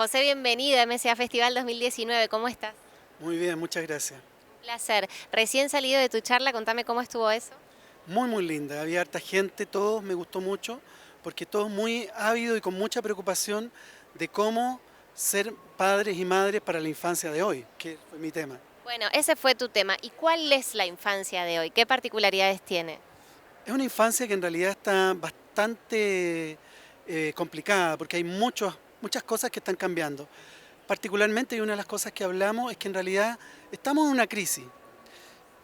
José, bienvenido a MSA Festival 2019. ¿Cómo estás? Muy bien, muchas gracias. Un placer. Recién salido de tu charla, contame cómo estuvo eso. Muy linda, había harta gente, todos me gustó mucho, porque todos muy ávidos y con mucha preocupación de cómo ser padres y madres para la infancia de hoy, que fue mi tema. Bueno, ese fue tu tema. ¿Y cuál es la infancia de hoy? ¿Qué particularidades tiene? Es una infancia que en realidad está bastante complicada, porque hay muchas cosas que están cambiando. Particularmente, y una de las cosas que hablamos es que en realidad estamos en una crisis.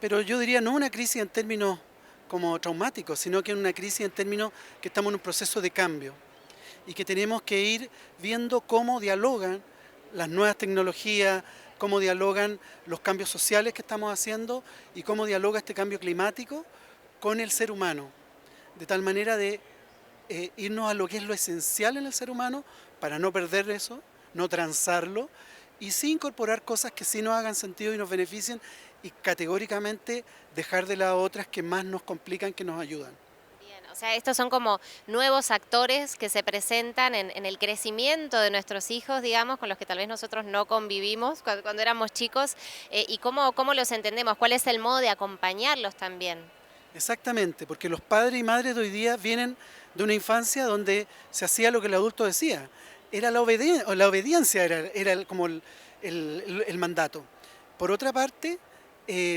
Pero yo diría no una crisis en términos como traumáticos, sino que una crisis en términos que estamos en un proceso de cambio y que tenemos que ir viendo cómo dialogan las nuevas tecnologías, cómo dialogan los cambios sociales que estamos haciendo y cómo dialoga este cambio climático con el ser humano, de tal manera de irnos a lo que es lo esencial en el ser humano para no perder eso, no transarlo y sí incorporar cosas que sí nos hagan sentido y nos beneficien y categóricamente dejar de lado otras que más nos complican que nos ayudan. Bien, o sea, estos son como nuevos actores que se presentan en el crecimiento de nuestros hijos, digamos, con los que tal vez nosotros no convivimos cuando éramos chicos, y cómo los entendemos, cuál es el modo de acompañarlos también. Exactamente, porque los padres y madres de hoy día vienen de una infancia donde se hacía lo que el adulto decía. Era la obediencia, era como el mandato. Por otra parte,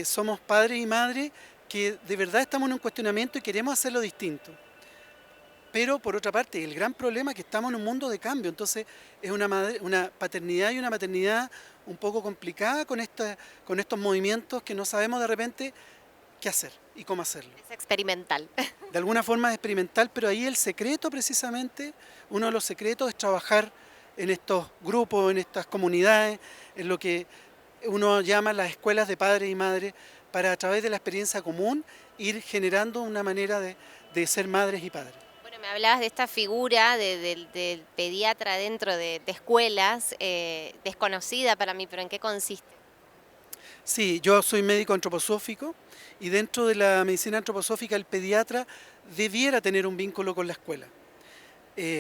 somos padres y madres que de verdad estamos en un cuestionamiento y queremos hacerlo distinto. Pero por otra parte, el gran problema es que estamos en un mundo de cambio, entonces es una paternidad y una maternidad un poco complicada con estos movimientos que no sabemos de repente qué hacer y cómo hacerlo. Es experimental. De alguna forma es experimental, pero ahí el secreto precisamente, uno de los secretos es trabajar en estos grupos, en estas comunidades, en lo que uno llama las escuelas de padres y madres, para a través de la experiencia común ir generando una manera de ser madres y padres. Bueno, me hablabas de esta figura del pediatra dentro de escuelas, desconocida para mí, pero ¿en qué consiste? Sí, yo soy médico antroposófico y dentro de la medicina antroposófica el pediatra debiera tener un vínculo con la escuela,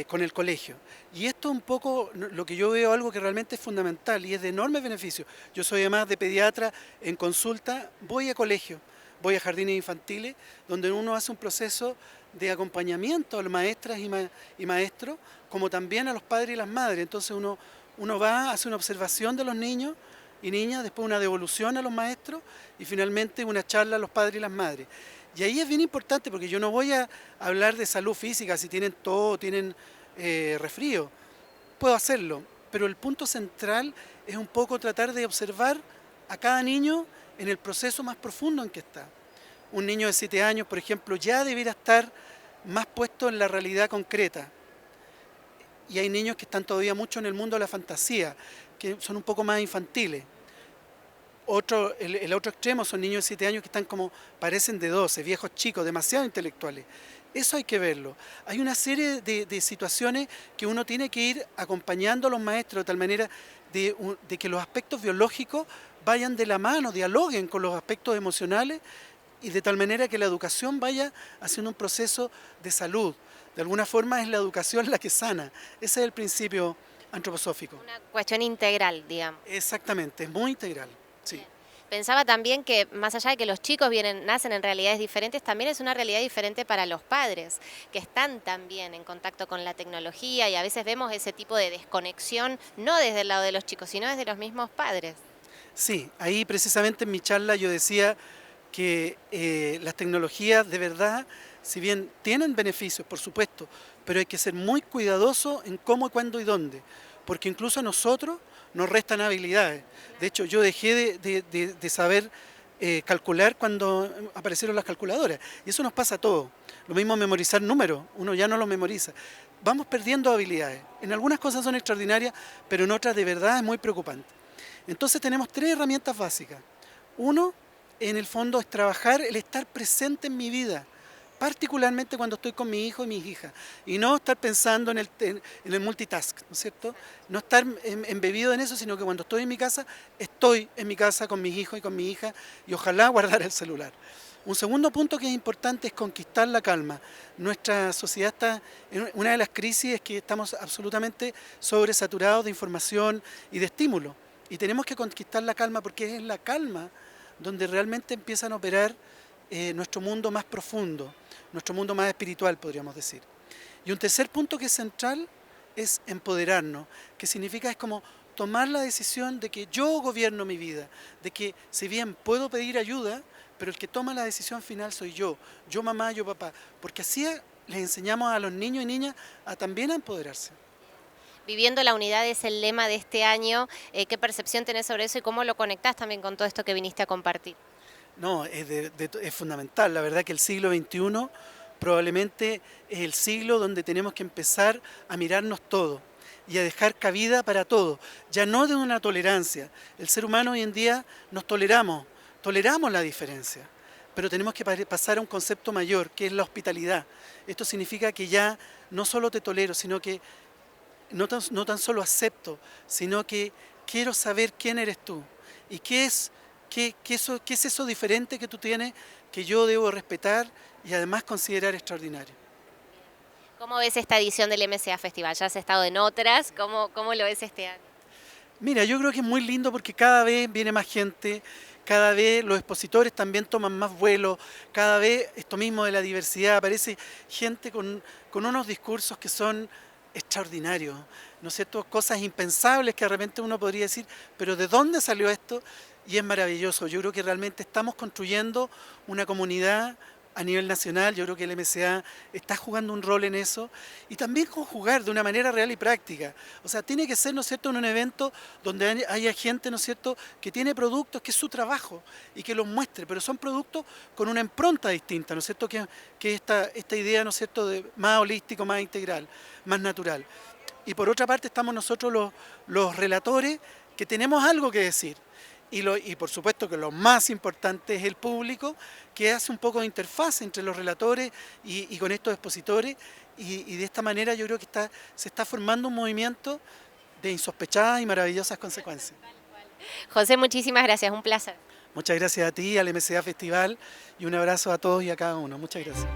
con el colegio. Y esto un poco lo que yo veo algo que realmente es fundamental y es de enorme beneficio. Yo soy además de pediatra en consulta, voy a colegio, voy a jardines infantiles, donde uno hace un proceso de acompañamiento a las maestras y maestros, como también a los padres y las madres. Entonces uno va, hace una observación de los niños y niñas, después una devolución a los maestros y finalmente una charla a los padres y las madres. Y ahí es bien importante porque yo no voy a hablar de salud física, si tienen tos, tienen resfrío, puedo hacerlo, pero el punto central es un poco tratar de observar a cada niño en el proceso más profundo en que está. Un niño de 7 años, por ejemplo, ya debiera estar más puesto en la realidad concreta. Y hay niños que están todavía mucho en el mundo de la fantasía, que son un poco más infantiles. El otro extremo son niños de 7 años que están como, parecen de 12, viejos chicos, demasiado intelectuales. Eso hay que verlo. Hay una serie de situaciones que uno tiene que ir acompañando a los maestros de tal manera de que los aspectos biológicos vayan de la mano, dialoguen con los aspectos emocionales y de tal manera que la educación vaya haciendo un proceso de salud. De alguna forma es la educación la que sana. Ese es el principio antroposófico. Una cuestión integral, digamos. Exactamente, es muy integral. Sí. Bien. Pensaba también que más allá de que los chicos nacen en realidades diferentes, también es una realidad diferente para los padres, que están también en contacto con la tecnología y a veces vemos ese tipo de desconexión, no desde el lado de los chicos, sino desde los mismos padres. Sí, ahí precisamente en mi charla yo decía que las tecnologías de verdad, si bien tienen beneficios, por supuesto, pero hay que ser muy cuidadoso en cómo, cuándo y dónde, porque incluso a nosotros nos restan habilidades. De hecho, yo dejé de saber calcular cuando aparecieron las calculadoras, y eso nos pasa a todos. Lo mismo memorizar números, uno ya no los memoriza. Vamos perdiendo habilidades. En algunas cosas son extraordinarias, pero en otras de verdad es muy preocupante. Entonces tenemos 3 herramientas básicas. Uno, en el fondo, es trabajar el estar presente en mi vida, particularmente cuando estoy con mi hijo y mis hijas, y no estar pensando en el multitask, ¿no es cierto? No estar embebido en eso, sino que cuando estoy en mi casa con mis hijos y con mi hija, y ojalá guardar el celular. Un segundo punto que es importante es conquistar la calma. Nuestra sociedad está en una de las crisis es que estamos absolutamente sobresaturados de información y de estímulo. Y tenemos que conquistar la calma porque es en la calma donde realmente empiezan a operar nuestro mundo más profundo, nuestro mundo más espiritual, podríamos decir. Y un tercer punto que es central es empoderarnos, que significa es como tomar la decisión de que yo gobierno mi vida, de que si bien puedo pedir ayuda, pero el que toma la decisión final soy yo mamá, yo papá, porque así les enseñamos a los niños y niñas a también a empoderarse. Viviendo la unidad es el lema de este año. ¿Qué percepción tenés sobre eso y cómo lo conectás también con todo esto que viniste a compartir? No, es fundamental. La verdad que el siglo XXI probablemente es el siglo donde tenemos que empezar a mirarnos todos y a dejar cabida para todo. Ya no de una tolerancia. El ser humano hoy en día nos toleramos la diferencia, pero tenemos que pasar a un concepto mayor, que es la hospitalidad. Esto significa que ya no solo te tolero, sino que no tan solo acepto, sino que quiero saber quién eres tú y qué es eso diferente que tú tienes que yo debo respetar y además considerar extraordinario. ¿Cómo ves esta edición del MCA Festival? Ya has estado en otras, ¿cómo lo ves este año? Mira, yo creo que es muy lindo porque cada vez viene más gente, cada vez los expositores también toman más vuelo, cada vez esto mismo de la diversidad, aparece gente con unos discursos que son extraordinarios, ¿no es cierto? Cosas impensables que de repente uno podría decir, pero ¿de dónde salió esto? Y es maravilloso. Yo creo que realmente estamos construyendo una comunidad a nivel nacional. Yo creo que el MCA está jugando un rol en eso y también conjugar de una manera real y práctica. O sea, tiene que ser, ¿no es cierto?, en un evento donde haya gente, ¿no es cierto?, que tiene productos, que es su trabajo y que los muestre, pero son productos con una impronta distinta, ¿no es cierto?, que esta idea, ¿no es cierto?, de más holístico, más integral, más natural. Y por otra parte estamos nosotros los relatores que tenemos algo que decir. Y por supuesto que lo más importante es el público, que hace un poco de interfaz entre los relatores y con estos expositores, y de esta manera yo creo que se está formando un movimiento de insospechadas y maravillosas consecuencias. José, muchísimas gracias, un placer. Muchas gracias a ti, al MCA Festival, y un abrazo a todos y a cada uno. Muchas gracias.